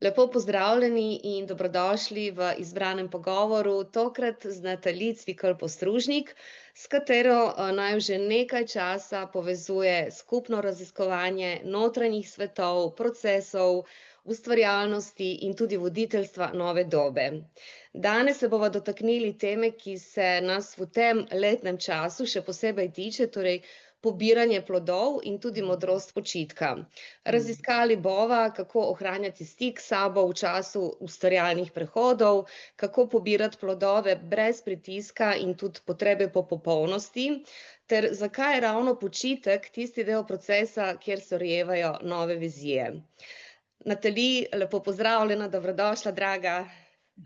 Lepo pozdravljeni in dobrodošli v izbranem pogovoru, tokrat z Natali Cvikl Postružnik, s katero naju že nekaj časa povezuje skupno raziskovanje notranjih svetov, procesov, ustvarjalnosti in tudi voditeljstva nove dobe. Danes se bova dotaknili teme, ki se nas v tem letnem času še posebej tiče, torej pobiranje plodov in tudi modrost počitka. Raziskali bova, kako ohranjati stik s sabo v času ustvarjalnih prehodov, kako pobirati plodove brez pritiska in tudi potrebe po popolnosti, ter zakaj je ravno počitek tisti del procesa, kjer se rojevajo nove vizije. Natali, lepo pozdravljena, dobrodošla, draga.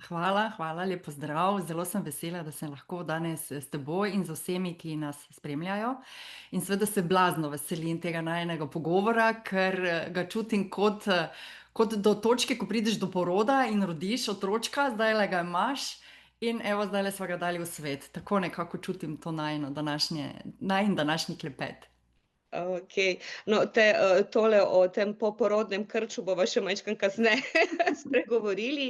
Hvala, lep pozdrav. Zelo sem vesela, da sem lahko danes s teboj in z vsemi, ki nas spremljajo. In seveda se blazno veselim tega najinega pogovora, ker ga čutim kot do točke, ko prideš do poroda in rodiš otročka, zdajle ga imaš in evo, zdajle sva ga dali v svet. Tako nekako čutim to najin današnji klepet. Okej. No, tole o tem poporodnem krču bova še majčkeno kasneje spregovorili.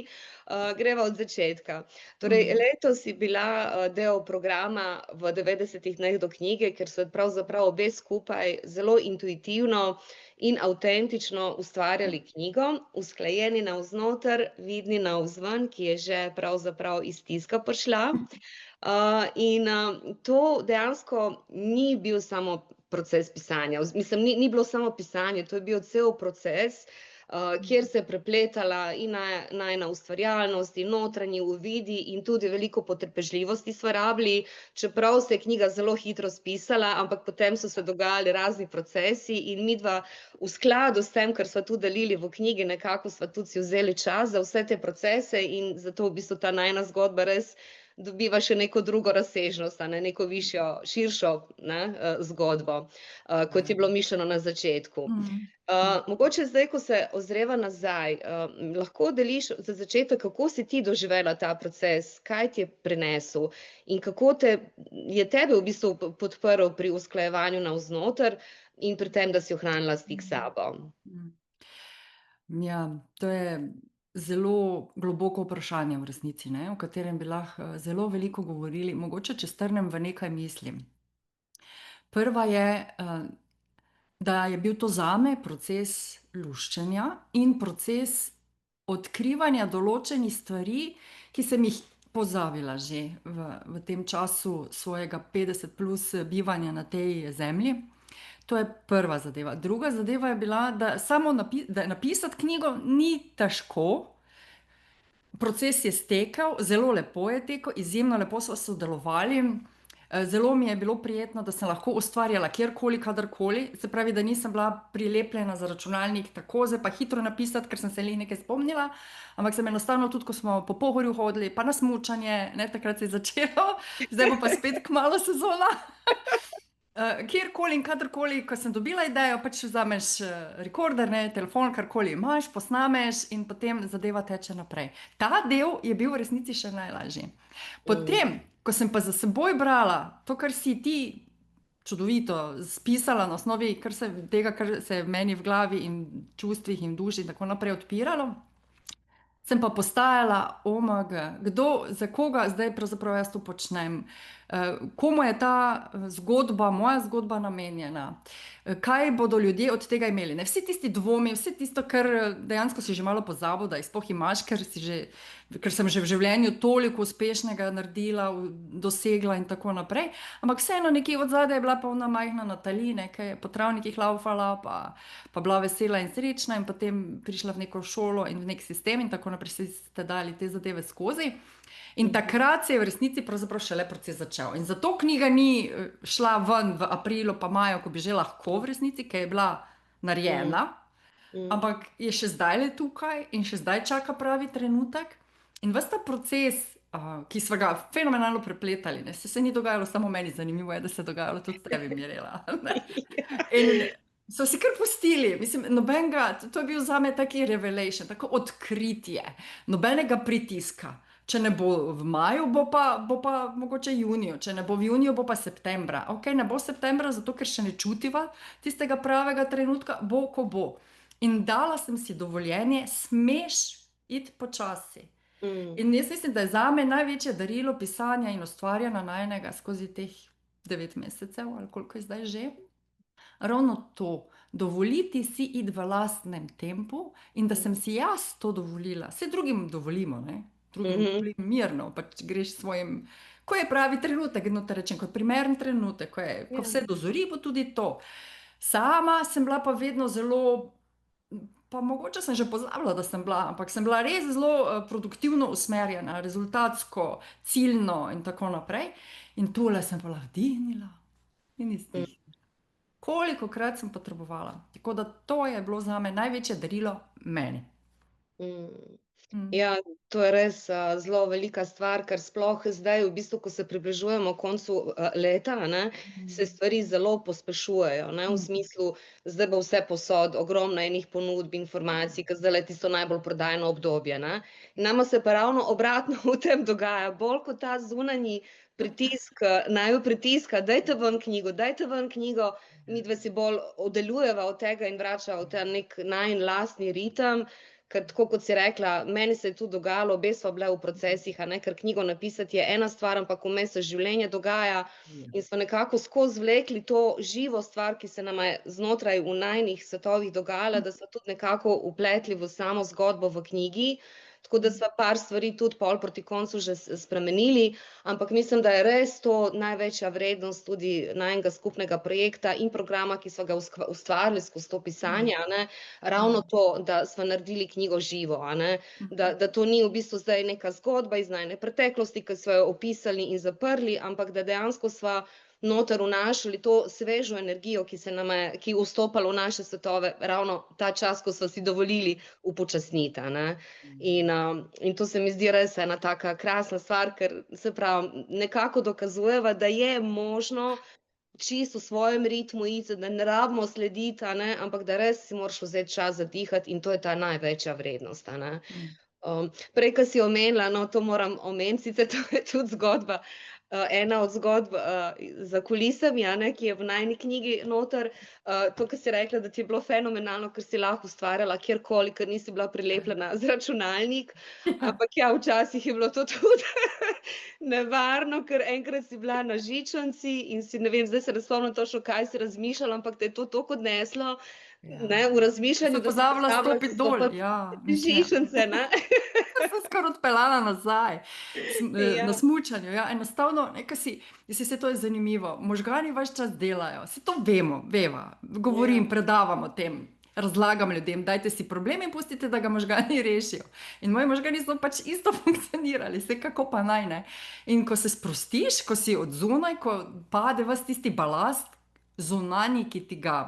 Greva od začetka. Torej, letos si bila, del programa v 90 dneh do knjige, ker so pravzaprav obe skupaj zelo intuitivno in avtentično ustvarjali knjigo, usklajeni navznoter, vidni navzven, ki je že pravzaprav iz tiska prišla. To dejansko ni bil samo proces pisanja. Mislim, ni bilo samo pisanje, to je bil cel proces, kjer se je prepletala in najina ustvarjalnost in notranji uvidi in tudi veliko potrpežljivosti sva rabili, čeprav se je knjiga zelo hitro spisala, ampak potem so se dogajali razni procesi in midva v skladu s tem, kar sva tudi delili v knjigi, nekako sva tudi si vzeli čas za vse te procese in zato v bistvu ta najina zgodba res dobiva še neko drugo razsežnost, neko višjo, širšo, zgodbo, kot je bilo mišljeno na začetku. Mogoče zdaj, ko se ozreva nazaj, lahko deliš za začetek, kako si ti doživela ta proces, kaj ti je prinesel in kako je tebe v bistvu podprl pri usklajevanju navznoter in pri tem, da si ohranila stik s sabo. Ja, to je zelo globoko vprašanje v resnici, o katerem bi lahko zelo veliko govorili. Mogoče, če strnem v nekaj mislim. Prva je, da je bil to zame proces luščenja in proces odkrivanja določenih stvari, ki sem jih pozabila že v tem času svojega 50 plus bivanja na tej zemlji. To je prva zadeva. Druga zadeva je bila, da napisati knjigo ni težko. Proces je stekel, zelo lepo je tekel, izjemno lepo sva sodelovali. Zelo mi je bilo prijetno, da sem lahko ustvarjala kjerkoli, kadarkoli. Se pravi, da nisem bila prilepljena za računalnik tako, zdaj pa hitro napisati, ker sem se le nekaj spomnila. Ampak sem enostavno tudi, ko smo po Pohorju hodili, pa na smučanje, takrat se je začelo, zdaj bo pa spet kmalu sezona. Kjerkoli in kadarkoli, ko sem dobila idejo, pač vzameš rekorder, telefon, karkoli imaš, posnameš in potem zadeva teče naprej. Ta del je bil v resnici še najlažji. Potem, ko sem pa za seboj brala to, kar si ti čudovito spisala na osnovi tega, kar se je meni v glavi in čustvih in duši tako naprej odpiralo, sem pa postajala, kdo, za koga zdaj pravzaprav jaz to počnem, komu je ta zgodba, moja zgodba namenjena, kaj bodo ljudje od tega imeli. Vsi tisti dvomi, vse tisto, kar dejansko si že malo pozabil, da sploh imaš, ker sem že v življenju toliko uspešnega naredila, dosegla in tako naprej. Ampak vseeno nekje od zadaj je bila pa ona majhna Natali, ki je po travnikih laufala, pa bila vesela in srečna in potem prišla v neko šolo in v nek sistem in tako naprej ste dali te zadeve skozi. In takrat se je v resnici pravzaprav šele proces začel. In zato knjiga ni šla ven v aprilu pa maju, ko bi že lahko v resnici, ker je bila narejena, ampak je še zdajle tukaj in še zdaj čaka pravi trenutek. In ves ta proces, ki sva ga fenomenalno prepletali, se ni dogajalo samo meni, zanimivo je, da se je dogajalo tudi tebi, Mirela. In so si kar pustili, mislim, nobenega, to je bil zame taki revelation, tako odkritje, nobenega pritiska. Če ne bo v maju, bo pa mogoče juniju, če ne bo v juniju, bo pa septembra. Ok, ne bo septembra, zato ker še ne čutiva tistega pravega trenutka, bo, ko bo. In dala sem si dovoljenje, smeš iti počasi. Mm. In jaz mislim, da je zame največje darilo pisanja in ustvarjanja najinega skozi teh 9 mesecev, ali koliko je zdaj že, ravno to, dovoliti si iti v lastnem tempu in da sem si jaz to dovolila. Vse drugim dovolimo, ne? Drugim dovolim mirno, pač greš svojim, ko je pravi trenutek, no te rečem, kot primeren trenutek, ko vse dozori, bo tudi to. Sama sem bila pa vedno zelo, pa mogoče sem že pozabila, da sem bila, ampak sem bila res zelo produktivno usmerjena, rezultatsko, ciljno in tako naprej. In tole sem pa vdihnila in izdihnila. Kolikokrat sem potrebovala. Tako da to je bilo zame največje darilo meni. Ja, to je res zelo velika stvar, ker sploh zdaj, v bistvu, ko se približujemo koncu leta, se stvari zelo pospešujejo, v smislu, zdaj bo vse posod, ogromno enih ponudb, informacij, ker zdaj je tisto najbolj prodajno obdobje. Nama se pa ravno obratno v tem dogaja, bolj kot ta zunanji pritisk, naju pritiska, dajte ven knjigo, midve si bolj oddaljujeva od tega in vračava v ta nek najin lastni ritem. Ker tako kot si rekla, meni se je tudi dogajalo, obe sva bile v procesih, ker knjigo napisati je ena stvar, ampak vmes se življenje dogaja in smo nekako skozi vlekli to živo stvar, ki se nama je znotraj v najinih svetovih dogajala, da sva tudi nekako vpletli v samo zgodbo v knjigi. Tako da sva par stvari tudi pol proti koncu že spremenili, ampak mislim, da je res to največja vrednost tudi najinega skupnega projekta in programa, ki sva ga ustvarili skozi to pisanje, ravno to, da sva naredili knjigo živo, da to ni v bistvu zdaj neka zgodba iz najine preteklosti, ki sva jo opisali in zaprli, ampak da dejansko sva noter vnašali to svežo energijo, ki je vstopala v naše svetove ravno ta čas, ko sva si dovolili upočasniti. In to se mi zdi res ena taka krasna stvar, ker se pravi, nekako dokazujeva, da je možno čisto v svojem ritmu iti, da ne rabimo slediti, ampak da res si moraš vzeti čas za dihati in to je ta največja vrednost. Prej, ko si omenila, no, to moram omeniti, sicer to je tudi zgodba, ena od zgodb za kulisami, ki je v najini knjigi noter, to, kar si rekla, da ti je bilo fenomenalno, ker si lahko ustvarjala kjerkoli, ker nisi bila prilepljena z računalnik, ampak ja, včasih je bilo to tudi nevarno, ker enkrat si bila na žičnici in si, ne vem, zdaj se ne spomnim točno, kaj si razmišljala, ampak te je to toliko odneslo, v razmišljanju, da sem pozabila stopiti dol, žičnice, sem skoraj odpeljala nazaj na smučanju. Enostavno, se to je zanimivo. Možgani vaš čas delajo, se to veva, govorim, predavam o tem, razlagam ljudem, dajte si problem in pustite, da ga možgani rešijo. In moji možgani so pač isto funkcionirali, vse kako pa naj, ne. In ko se sprostiš, ko si od zunaj, ko pade vas tisti balast zunanji, ki ti ga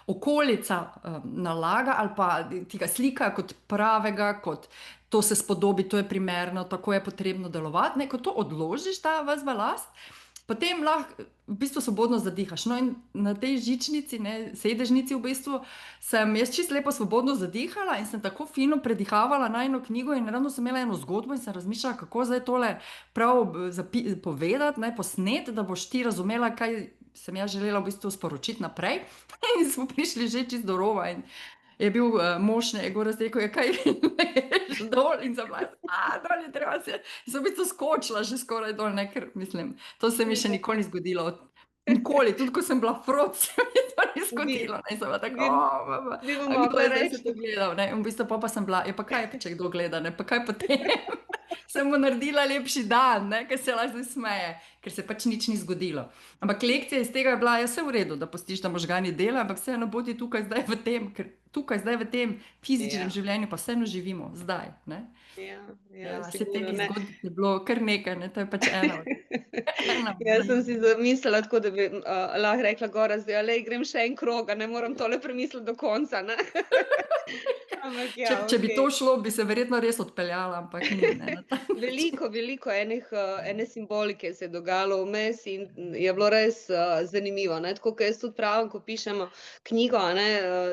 okolica nalaga ali pa ti ga slika kot pravega, kot to se spodobi, to je primerno, tako je potrebno delovati. Ko to odložiš, ta vas balast, potem lahko v bistvu svobodno zadihaš. No in na tej žičnici, sedežnici v bistvu, sem jaz čisto lepo svobodno zadihala in sem tako fino predihavala najino knjigo in ravno sem imela eno zgodbo in sem razmišljala, kako zdaj tole prav povedati, posnet, da boš ti razumela, kaj sem jaz želela v bistvu sporočiti naprej. In smo prišli že čisto do rova in je bil mož njegov rekel, kaj greš dol in sem bila, dol je treba se. In sem v bistvu skočila že skoraj dol, ker mislim, to se mi še nikoli ni zgodilo. Nikoli, tudi ko sem bila frod, se mi to ni zgodilo. In sem bila tako, kdo je zdaj se to gledal. In v bistvu pa sem bila, pa kaj, če kdo gleda, pa kaj potem? Sem mu naredila lepši dan, ker se lahko zdaj smeje, ker se pač nič ni zgodilo. Ampak lekcija iz tega je bila, vse v redu, da pustiš, da možgani delajo, ampak vseeno bodi tukaj zdaj v tem, ker tukaj zdaj v tem fizičnem življenju pa vseeno živimo, zdaj. Se teh zgodb je bilo kar nekaj, to je pač ena. Jaz sem si zamislila tako, da bi lahko rekla gora zdaj, grem še en krog, ne moram tole premisliti do konca. Če bi to šlo, bi se verjetno res odpeljala, ampak ni. Veliko ene simbolike se je dogajalo vmes in je bilo res zanimivo. Tako, kot jaz tudi pravim, ko pišemo knjigo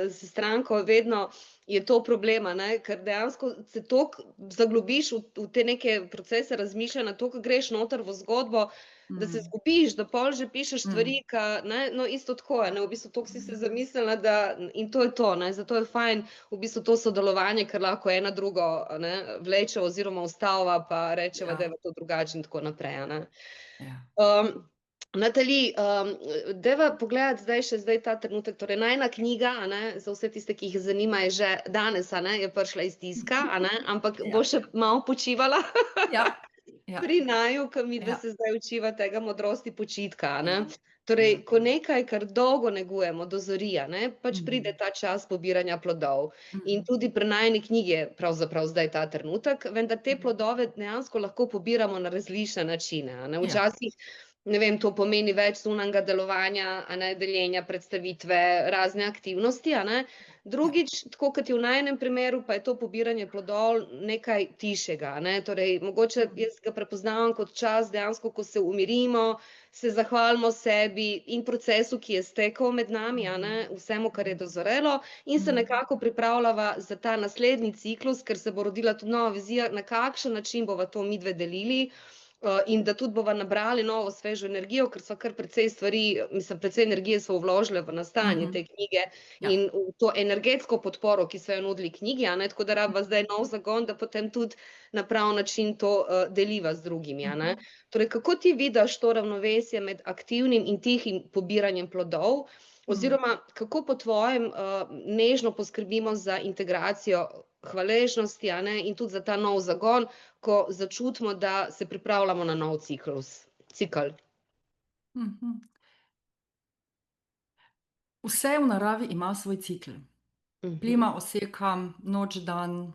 s stranko, vedno je to problem, a ne, ker dejansko se toliko zaglobiš v te neke procese razmišljanja, toliko greš noter v zgodbo, da se Mm, izgubiš, da pol že pišeš stvari, mm, ne, no, isto tako, a ne, v bistvu toliko si se zamislila, da in to je to, ne, zato je fajn v bistvu to sodelovanje, ker lahko ena drugo, a ne, vleče oziroma ustavlja, pa rečeva, ja, dajva to drugače in tako naprej, a ne. ja. Natali, dajva pogledati zdaj ta trenutek, torej najina knjiga, a ne, za vse tiste, ki jih zanima, je že danes, a ne, je prišla iz tiska, a ne, ampak bo Ja, še malo počivala ja, ja, pri naju, ke midva ja, se zdaj učiva tega modrosti počitka, a ne. ja, Torej, ja. ko nekaj, kar dolgo negujemo, dozori, a ne, pač pride Mhm, ta čas pobiranja plodov. In mhm, tudi pri najini knjigi je pravzaprav zdaj ta trenutek, vendar te mhm. plodove dejansko lahko pobiramo na različne načine, a ne. Ja, Včasih, ne vem, to pomeni več zunanjega delovanja, a ne, deljenja, predstavitve, razne aktivnosti, a ne. ja. Drugič, tako kot je v najinem primeru, pa je to pobiranje plodov nekaj tišjega, a ne. Torej, mogoče Mhm, jaz ga prepoznavam kot čas dejansko, ko se umirimo, se zahvalimo sebi in procesu, ki je stekel med nami, a ne, mhm, vsemu, kar je mhm, dozorelo, in se mhm, nekako pripravljava za ta naslednji ciklus, ker se bo rodila tudi nova vizija, na kakšen način bova to midve delili, in da tudi bova nabrali novo svežo energijo, ker sva kar precej stvari, mislim, precej energije sva vložile v nastajanje mhm. te knjige Ja. in v to energetsko podporo, ki so jo nudili knjigi, a ne, tako da rabiva Mhm, zdaj nov zagon, da potem tudi na prav način to, deliva z drugimi, a ne. mhm, Torej, kako ti vidiš to ravnovesje med aktivnim in tihim pobiranjem plodov? mhm. Oziroma, kako po tvojem, nežno poskrbimo za integracijo hvaležnosti, a ne, in tudi za ta nov zagon, ko začutimo, da se pripravljamo na nov cikel? Mhm. Vse v naravi ima svoj cikel. Mhm, Plima, oseka, noč, dan,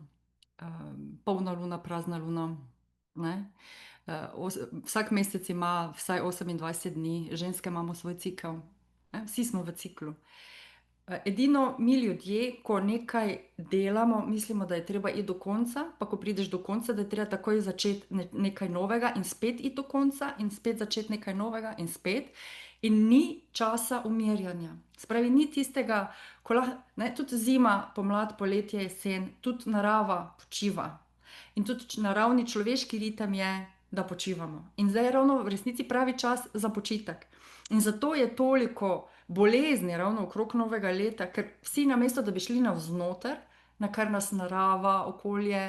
polna luna, prazna luna, ne. Vsak mesec ima vsaj 28 dni, ženske imamo svoj cikel, ne, vsi smo v ciklu. Edino mi ljudje, ko nekaj delamo, mislimo, da je treba iti do konca, pa ko prideš do konca, da je treba takoj začeti nekaj novega in spet iti do konca in spet začeti nekaj novega in spet. In ni časa umirjanja. Se pravi, ni tistega, ko lahko, ne, tudi zima, pomlad, poletje, jesen, tudi narava počiva. In tudi naravni človeški ritem je, da počivamo. In zdaj je ravno v resnici pravi čas za počitek. In zato je toliko bolezni ravno okrog novega leta, ker vsi namesto, da bi šli navznoter, na kar nas narava, okolje,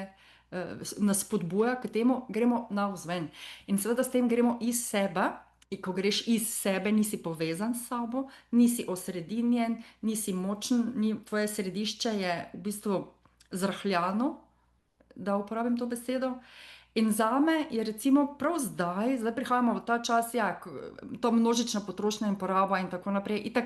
nas spodbuja k temu, gremo navzven. In seveda s tem gremo iz sebe. In ko greš iz sebe, nisi povezan s sabo, nisi osredinjen, nisi močen, tvoje središče je v bistvu zrahljano, da uporabim to besedo. In zame je recimo prav zdaj prihajamo v ta čas, ja, to množična potrošnja in poraba in tako naprej, itak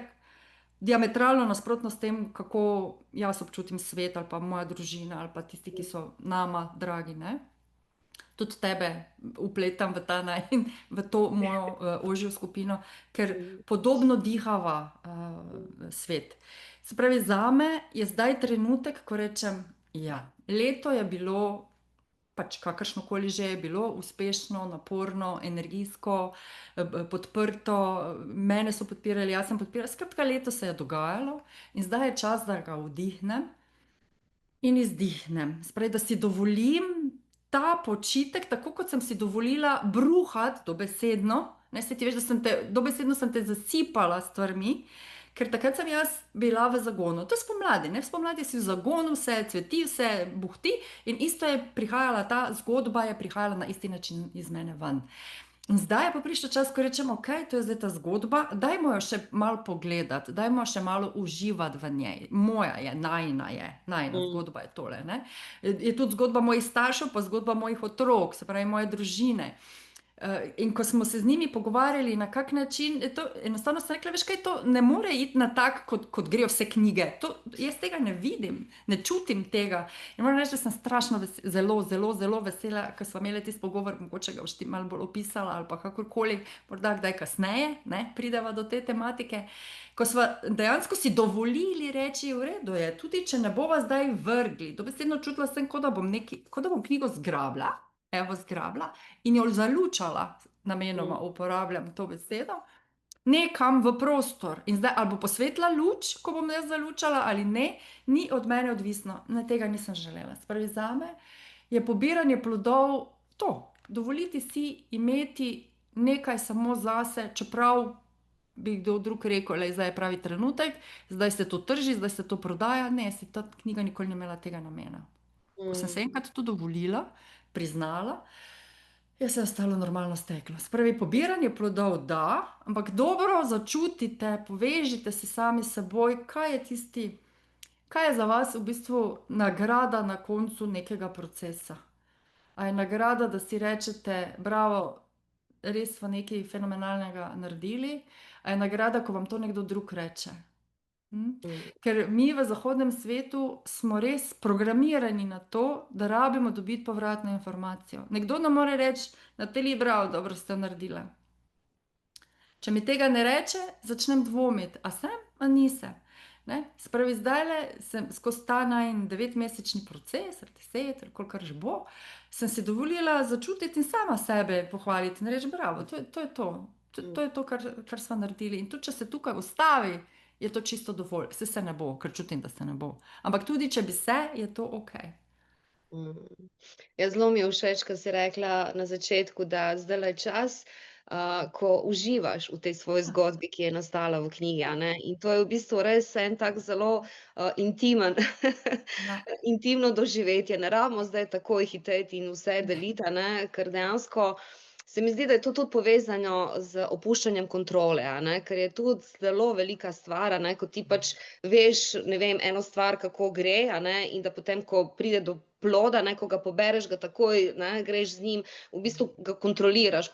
diametralno nasprotno s tem, kako jaz občutim svet ali pa moja družina ali pa tisti, ki so nama dragi, ne. Tudi tebe vpletam v ta v to mojo ožjo skupino, ker mhm, podobno dihava svet. Se pravi, zame je zdaj trenutek, ko rečem, ja, leto je bilo pač kakršnokoli že je bilo, uspešno, naporno, energijsko, podprto, mene so podpirali, jaz sem podpirala, skratka, leto se je dogajalo in zdaj je čas, da ga vdihnem in izdihnem. Se pravi, da si dovolim ta počitek, tako kot sem si dovolila bruhati dobesedno, ne, saj ti veš, da dobesedno sem te zasipala s stvarmi, ker takrat sem jaz bila v zagonu. To je spomladi, ne, spomladi si v zagonu, vse cveti, vse buhti in isto je prihajala ta zgodba, je prihajala na isti način iz mene ven. In zdaj je pa prišel čas, ko rečemo, ok, to je zdaj ta zgodba, dajmo jo še malo pogledati, dajmo še malo uživati v njej. Moja je, najina mm, zgodba je tole, ne. Je tudi zgodba mojih staršev, pa zgodba mojih otrok, se pravi moje družine. In ko smo se z njimi pogovarjali, na kak način, je to, enostavno sem rekla, veš kaj, to ne more iti na tak, kot grejo vse knjige. Jaz tega ne vidim, ne čutim tega. In moram reči, da sem strašno zelo, zelo, zelo vesela, ker smo imeli tisti pogovor, mogoče ga boš ti malo bolj opisala ali pa kakorkoli, morda kdaj kasneje, ne, prideva do te tematike. Ko smo dejansko si dovolili reči, v redu je, tudi če ne bova zdaj vrgli, dobesedno čutila sem, kot da bom knjigo zgrabila, evo zgrabila in jo zalučala, namenoma mm, uporabljam to besedo, nekam v prostor. In zdaj ali bo posvetila luč, ko bom jaz zalučala ali ne, ni od mene odvisno. Na tega nisem želela. Spravi zame je pobiranje plodov to. Dovoliti si imeti nekaj samo zase, čeprav bi kdo drug rekel, da zdaj je pravi trenutek, zdaj se to trži, zdaj se to prodaja. Ne, si ta knjiga nikoli ni imela tega namena. Ko sem se enkrat to dovolila, priznala, je se ostalo normalno steklo. Spravi, pobiranje plodov, da, ampak dobro začutite, povežite se sami s seboj, kaj je tisti, kaj je za vas v bistvu nagrada na koncu nekega procesa. A je nagrada, da si rečete, bravo, res smo nekaj fenomenalnega naredili, a je nagrada, ko vam to nekdo drug reče. Ker mi v zahodnem svetu smo res programirani na to, da rabimo dobiti povratno informacijo. Nekdo nam mora reči, Natalija, bravo, dobro ste naredili. Če mi tega ne reče, začnem dvomiti, a sem, a nisem. Spravi, zdaj sem skozi ta najin 9-mesečni proces, ali 10, ali kolikor že bo, sem si dovolila začutiti in sama sebe pohvaliti in reči, bravo, to je to. To je to, kar smo naredili. In tudi, če se tukaj ustavi, je to čisto dovolj. Se ne bo, ker čutim, da se ne bo. Ampak tudi, če bi se, je to ok. Ja, zelo mi je všeč, ko si rekla na začetku, da zdaj je čas, ko uživaš v tej svoji zgodbi, ki je nastala v knjigi. In to je v bistvu res en tak zelo intimen, intimno doživetje. Ne rabimo zdaj takoj hiteti in vse deliti, ker dejansko se mi zdi, da je to tudi povezano z opuščanjem kontrole, ker je tudi zelo velika stvar, ko ti pač veš, ne vem, eno stvar, kako gre, in da potem, ko pride do ploda, ko ga pobereš, ga takoj, greš z njim, v bistvu ga kontroliraš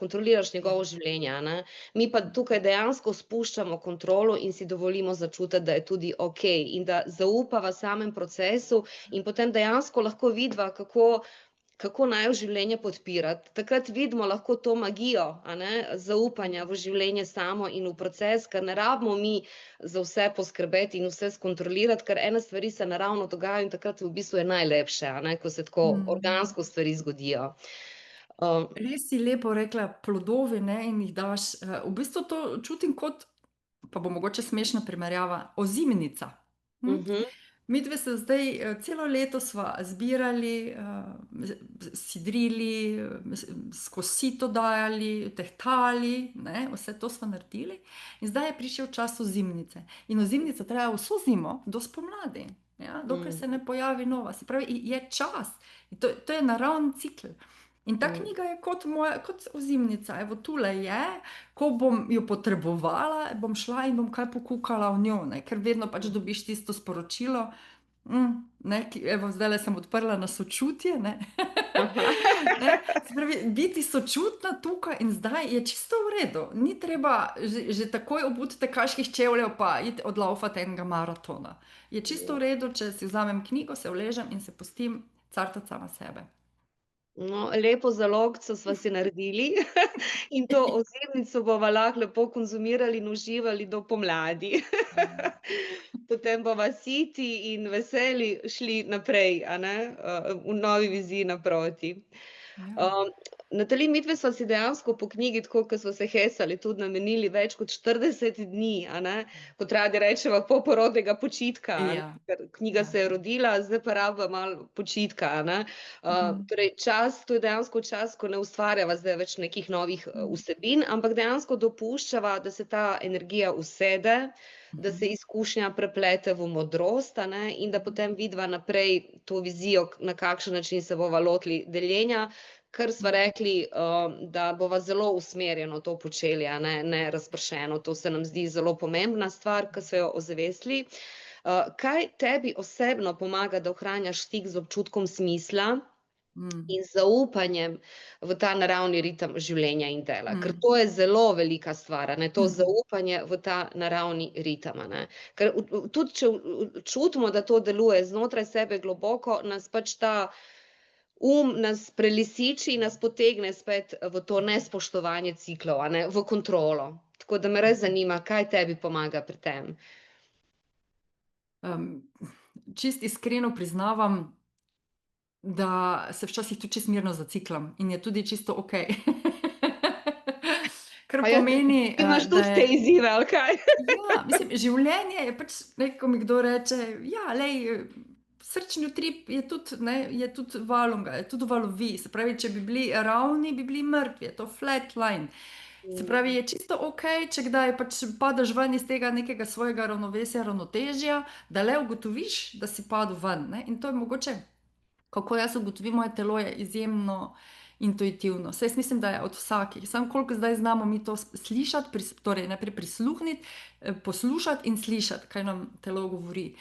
njegovo življenje. Mi pa tukaj dejansko spuščamo kontrolo in si dovolimo začutiti, da je tudi ok in da zaupava samem procesu in potem dejansko lahko vidiva, kako naj življenje podpirati. Takrat vidimo lahko to magijo, zaupanja v življenje samo in v proces, ker ne rabimo mi za vse poskrbeti in vse skontrolirati, ker ene stvari se naravno dogajajo in takrat v bistvu je najlepše, ko se tako organsko stvari zgodijo. Res si lepo rekla, plodovi, in jih daš. V bistvu to čutim kot, pa bo mogoče smešna primerjava, ozimnica. Midve se zdaj celo leto sva zbirali, sidrili, skozi sito dajali, tehtali, vse to sva naredili. In zdaj je prišel čas ozimnice. In ozimnica traja vso zimo do spomladi, dokler se ne pojavi nova. Se pravi, je čas. To je naravni cikel. In ta knjiga je kot ozimnica. Evo, tule je, ko bom jo potrebovala, bom šla in bom kaj pokukala v njo, ker vedno pač dobiš tisto sporočilo. Evo, zdajle sem odprla na sočutje. Se pravi, biti sočutna tukaj in zdaj je čisto v redu. Ni treba že takoj obuti tekaških čevljev pa iti odlaufati enega maratona. Je čisto v redu, če si vzamem knjigo, se uležem in se pustim cartati sama sebe. No, lepo zalogco sva si naredili in to ozimnico bova lahko lepo konzumirali in uživali do pomladi. Potem bova siti in veseli šli naprej, v novi viziji naproti. Natalija, midve sva si dejansko po knjigi, tako kot sva se hecali, tudi namenili več kot 40 dni, kot radi rečeva, poporodnega počitka, ker knjiga se je rodila, zdaj pa rabiva malo počitka. Torej čas, to je dejansko čas, ko ne ustvarjava zdaj več nekih novih vsebin, ampak dejansko dopuščava, da se ta energija usede, da se izkušnja preplete v modrost, in da potem vidiva naprej to vizijo, na kakšen način se bova lotili deljenja, ker sva rekli, da bova zelo usmerjeno to počeli, ne razpršeno. To se nam zdi zelo pomembna stvar, ki so jo ozavestili. Kaj tebi osebno pomaga, da ohranjaš stik z občutkom smisla in zaupanjem v ta naravni ritem življenja in dela? Ker to je zelo velika stvar, to zaupanje v ta naravni ritem. Ker tudi, če čutimo, da to deluje znotraj sebe globoko, nas pač ta nas prelisiči in nas potegne spet v to nespoštovanje ciklov, v kontrolo. Tako da me res zanima, kaj tebi pomaga pri tem. Čist iskreno priznavam, da se včasih tudi čisto mirno zaciklam in je tudi čisto ok. Kar Pa ja, pomeni, ti imaš da tudi te je izzive, ali kaj? ja, mislim, življenje je pač, ko mi kdo reče, ja, lej, srčni utrip je tudi valunga, je tudi valovi. Se pravi, če bi bili ravni, bi bili mrtvi, je to flat line. Se pravi, je čisto ok, če kdaj pač padeš ven iz tega nekega svojega ravnovesja, ravnotežja, da le ugotoviš, da si padel ven, ne? In to je mogoče, kako jaz ugotovim, moje telo je izjemno intuitivno. Saj jaz mislim, da je od vsakih. Samo koliko zdaj znamo mi to slišati, torej najprej prisluhniti, poslušati in slišati, kaj nam telo govori.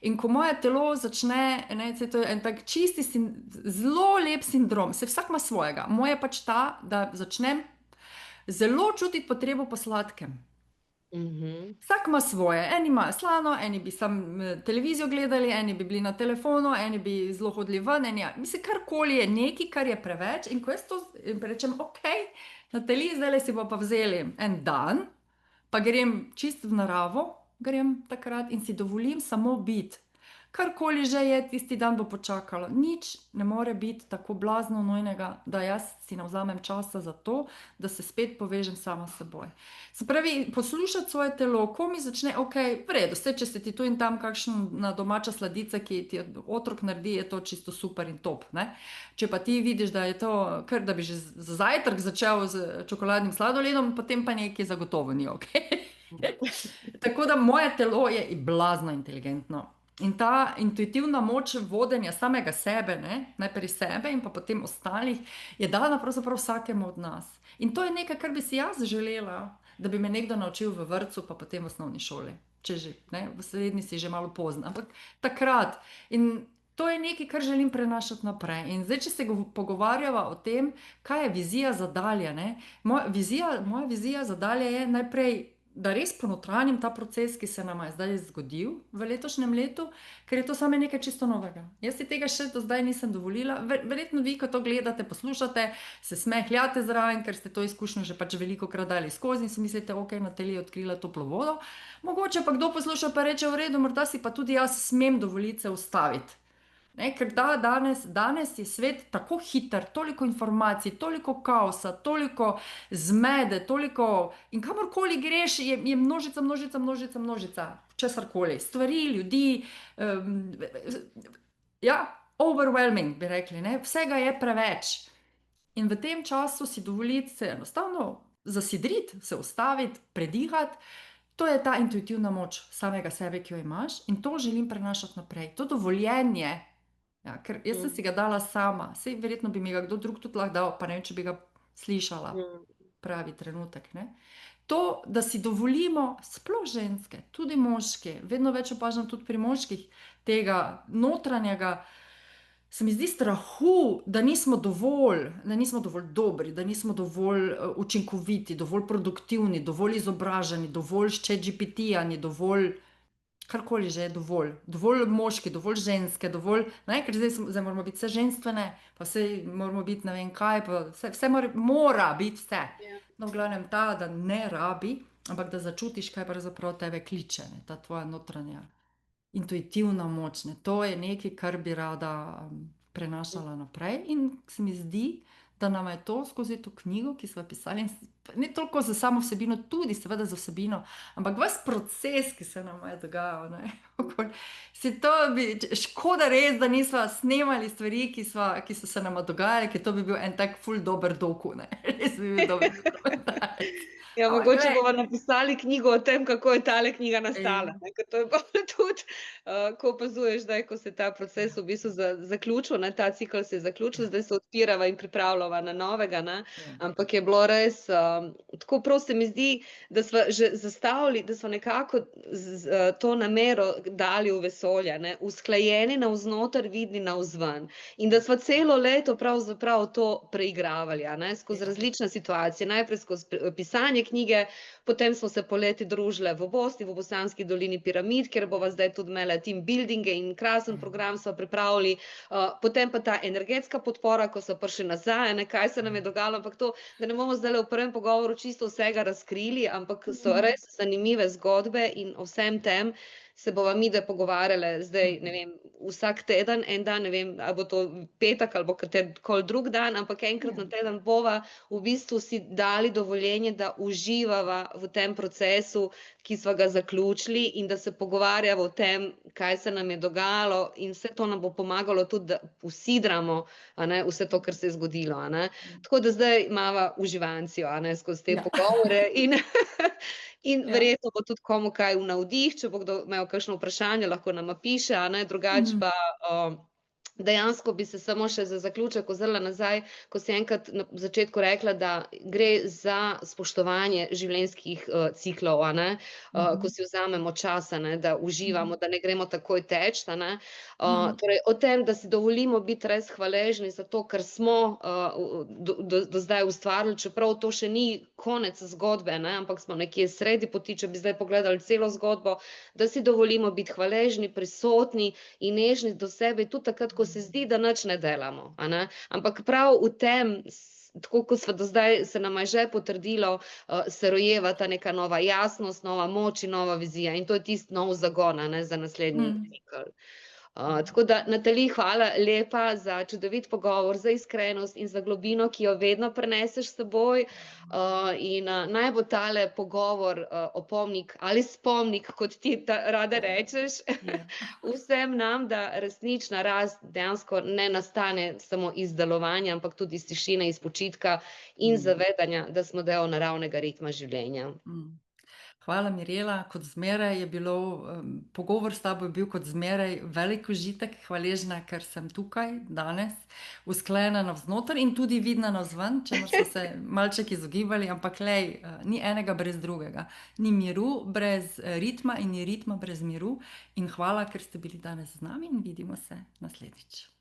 In ko moje telo začne, saj to je en tak čisti, zelo lep sindrom, se vsak ima svojega. Moje je pač ta, da začnem zelo čutiti potrebo po sladkem. Vsak ima svoje, eni imajo slano, eni bi sam televizijo gledali, eni bi bili na telefonu, eni bi zelo hodili ven, mislim, karkoli je nekaj, kar je preveč. In ko jaz to rečem, ok, Natali, zdaj si bo pa vzeli en dan, pa grem čist v naravo, grem takrat in si dovolim samo biti. Karkoli že je, tisti dan bo počakalo. Nič ne more biti tako blazno nujnega, da jaz si ne vzamem časa za to, da se spet povežem sama s seboj. Se pravi, poslušati svoje telo, ko mi začne, ok, v redu, vse, če se ti tu in tam kakšna domača sladica, ki ti otrok naredi, je to čisto super in top, ne? Če pa ti vidiš, da je to, kar da bi že za zajtrk začel z čokoladnim sladoledom, potem pa nekaj zagotovo ni ok. Tako da moje telo je blazno inteligentno. In ta intuitivna moč vodenja samega sebe, najprej sebe in pa potem ostalih, je dana pravzaprav vsakemu od nas. In to je nekaj, kar bi si jaz želela, da bi me nekdo naučil v vrtcu, pa potem v osnovni šoli. Če že, v srednji si že malo pozna, ampak takrat. In to je nekaj, kar želim prenašati naprej. In zdaj, če se pogovarjava o tem, kaj je vizija za dalje, moja vizija za dalje je najprej, da res ponotranjim ta proces, ki se nam je zdaj zgodil v letošnjem letu, ker je to samo nekaj čisto novega. Jaz si tega še do zdaj nisem dovolila. Verjetno vi, ko to gledate, poslušate, se smehljate zraven, ker ste to izkušnjo že pač velikokrat dali skozi in si mislite, ok, Natalija je odkrila toplo vodo. Mogoče pa kdo posluša pa reče, v redu, morda si pa tudi jaz smem dovoliti se ustaviti. Ker danes je svet tako hiter, toliko informacij, toliko kaosa, toliko zmede, toliko in kamorkoli greš, je množica, množica, množica, množica, česarkoli, stvari, ljudi, ja, overwhelming bi rekli, vsega je preveč. In v tem času si dovoliti se enostavno zasidriti, se ustaviti, predihati. To je ta intuitivna moč samega sebe, ki jo imaš, in to želim prenašati naprej. To dovoljenje. Ja, ker jaz sem si ga dala sama, saj verjetno bi mi ga kdo drug tudi lahko dal, pa ne vem, če bi ga slišala pravi trenutek. To, da si dovolimo, sploh ženske, tudi moški, vedno več opažam tudi pri moških, tega notranjega, se mi zdi strahu, da nismo dovolj dobri, da nismo dovolj učinkoviti, dovolj produktivni, dovolj izobraženi, dovolj s ChatGPT-ani, dovolj karkoli že je dovolj moški, dovolj ženske, ker zdaj moramo biti vse ženstvene, pa vse moramo biti ne vem kaj, pa vse mora biti vse. No, v glavnem ta, da ne rabi, ampak da začutiš, kaj pravzaprav tebe kliče, ta tvoja notranja intuitivna moč, to je nekaj, kar bi rada prenašala naprej in se mi zdi, da nama je to skozi to knjigo, ki smo pisali, ne toliko za samo vsebino, tudi seveda za vsebino, ampak ves proces, ki se nam je dogajal, škoda res, da nismo snemali stvari, ki so se nama dogajale, ker to bi bil en tak ful dober doku, res bi bil dober dokumentarec. Ja, mogoče bomo napisali knjigo o tem, kako je tale knjiga nastala, ker to je pa tudi, ko opazuješ, da ko se ta proces v bistvu zaključil, ta cikel se je zaključil, zdaj se odpirava in pripravljava na novega, ampak je bilo res, tako prav se mi zdi, da sva že zastavili, da sva nekako to namero dali v vesolje, usklajeni navznoter, vidni navzven in da sva celo leto pravzaprav to preigravali, skozi različne situacije, najprej skozi pisanje knjige, potem smo se poleti družile v Bosni, v Bosanski dolini piramid, kjer bova zdaj tudi imela team buildinge in krasen program sva pripravili, potem pa ta energetska podpora, ko so prišli nazaj, kaj se nam je dogajalo, ampak to, da ne bomo zdaj v prvem pogovoru čisto vsega razkrili, ampak so res zanimive zgodbe in o vsem tem se bova midve pogovarjale zdaj, ne vem, vsak teden, en dan, ne vem, ali bo to petek ali bo katerikoli drug dan, ampak enkrat na teden bova v bistvu si dali dovoljenje, da uživava v tem procesu, ki sva ga zaključili, in da se pogovarjava o tem, kaj se nam je dogajalo, in vse to nam bo pomagalo tudi, da usidramo, a ne, vse to, kar se je zgodilo, a ne. Tako da zdaj imava uživancijo, a ne, skozi te Ja. pogovore in in Ja. verjetno bo tudi komu kaj v navdih, če bo kdo imel kakšno vprašanje, lahko nama piše, a ne, drugače pa, dejansko bi se samo še za zaključek ozrla nazaj, ko si enkrat na začetku rekla, da gre za spoštovanje življenjskih, ciklov, a ne, ko si vzamemo čas, a ne, da uživamo, da ne gremo takoj teč, a ne. Torej o tem, da si dovolimo biti res hvaležni za to, kar smo, do zdaj ustvarili, čeprav to še ni konec zgodbe, ne, ampak smo nekje sredi poti, če bi zdaj pogledali celo zgodbo, da si dovolimo biti hvaležni, prisotni in nežni do sebe, tudi takrat, ko se zdi, da nič ne delamo, a ne. Ampak prav v tem, tako kot sva do zdaj, se nama je že potrdilo, se rojeva ta neka nova jasnost, nova moč in nova vizija, in to je tisti nov zagon, a ne, za naslednji cikel. Tako da, Natali, hvala lepa za čudovit pogovor, za iskrenost in za globino, ki jo vedno prineseš s seboj. In, naj bo tale pogovor, opomnik ali spomnik, kot ti rada rečeš, Ja. vsem nam, da resnična rast dejansko ne nastane samo iz delovanja, ampak tudi iz tišine, iz počitka in zavedanja, da smo del naravnega ritma življenja. Hvala, Mirela. Kot zmeraj je bilo, pogovor s tabo je bil kot zmeraj velik užitek. Hvaležna, ker sem tukaj danes, usklajena navznoter in tudi vidna navzven, čemur smo se malček izogibali, ampak glej, ni enega brez drugega. Ni miru brez ritma in ni ritma brez miru. In hvala, ker ste bili danes z nami in vidimo se naslednjič.